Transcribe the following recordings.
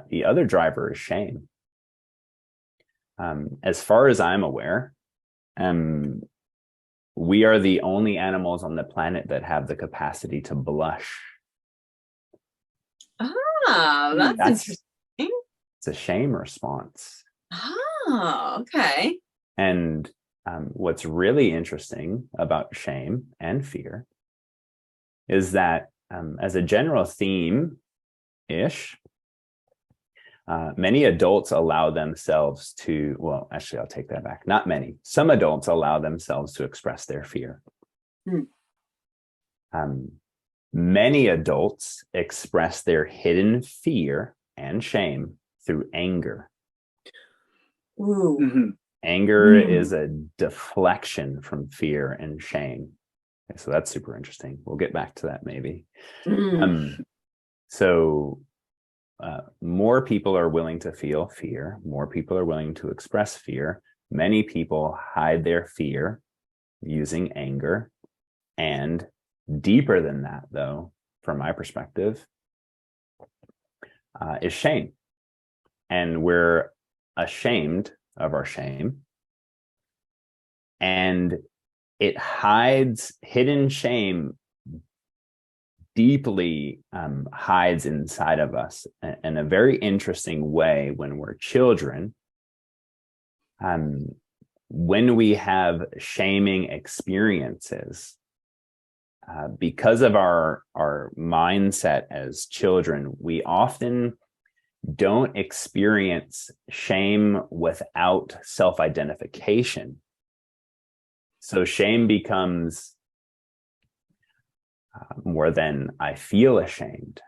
The other driver is shame. As far as I'm aware, um, we are the only animals on the planet that have the capacity to blush. Oh, that's That's interesting. it's a shame response. Oh, okay. And what's really interesting about shame and fear is that as a general theme ish, many adults allow themselves to, well, actually, I'll take that back. Not many. Some adults allow themselves to express their fear. Hmm. Many adults express their hidden fear and shame through anger. Ooh. Anger is a deflection from fear and shame. Okay, so that's super interesting. We'll get back to that maybe. Mm. So more people are willing to feel fear. More people are willing to express fear. Many people hide their fear using anger. And deeper than that, though, from my perspective, is shame. And we're ashamed of our shame. And it hides, hidden shame deeply hides inside of us in a very interesting way when we're children. When we have shaming experiences, because of our mindset as children, we often don't experience shame without self-identification. So shame becomes more than I feel ashamed.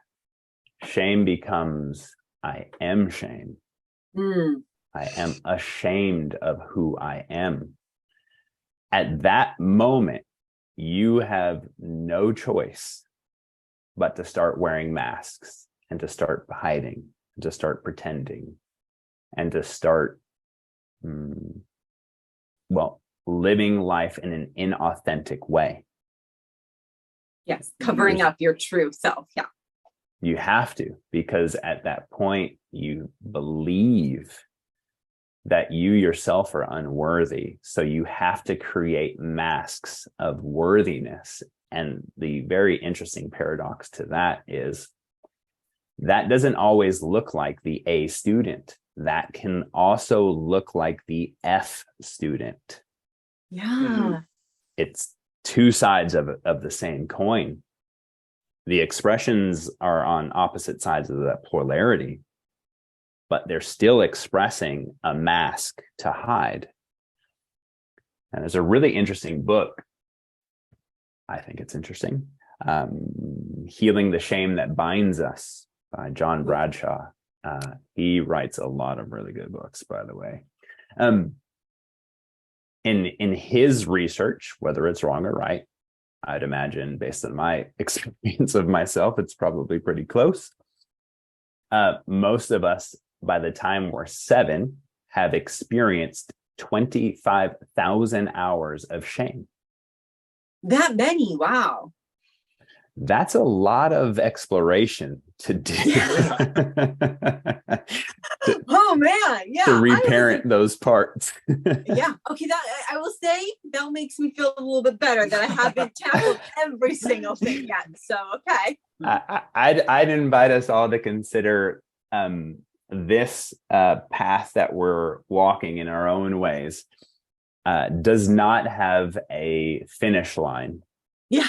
Shame becomes I am shame. Mm. I am ashamed of who I am. At that moment, you have no choice but to start wearing masks and to start hiding, to start pretending, and to start, well, living life in an inauthentic way. Yes, covering up your true self. Yeah. You have to, because at that point, you believe that you yourself are unworthy. So you have to create masks of worthiness. And the very interesting paradox to that is that doesn't always look like the A student. That can also look like the F student. Yeah. It's two sides of the same coin. The expressions are on opposite sides of that polarity, but they're still expressing a mask to hide. And there's a really interesting book. I think it's interesting. Healing the Shame That Binds Us by John Bradshaw. He writes a lot of really good books, by the way. In his research, whether it's wrong or right, I'd imagine based on my experience of myself, it's probably pretty close. Most of us, by the time we're 7, have experienced 25,000 hours of shame. That many. Wow. That's a lot of exploration to do. Oh man, yeah. To reparent those parts. Yeah. Okay. That I will say that makes me feel a little bit better that I haven't tackled every single thing yet. So okay. I'd invite us all to consider this path that we're walking in our own ways does not have a finish line. Yeah.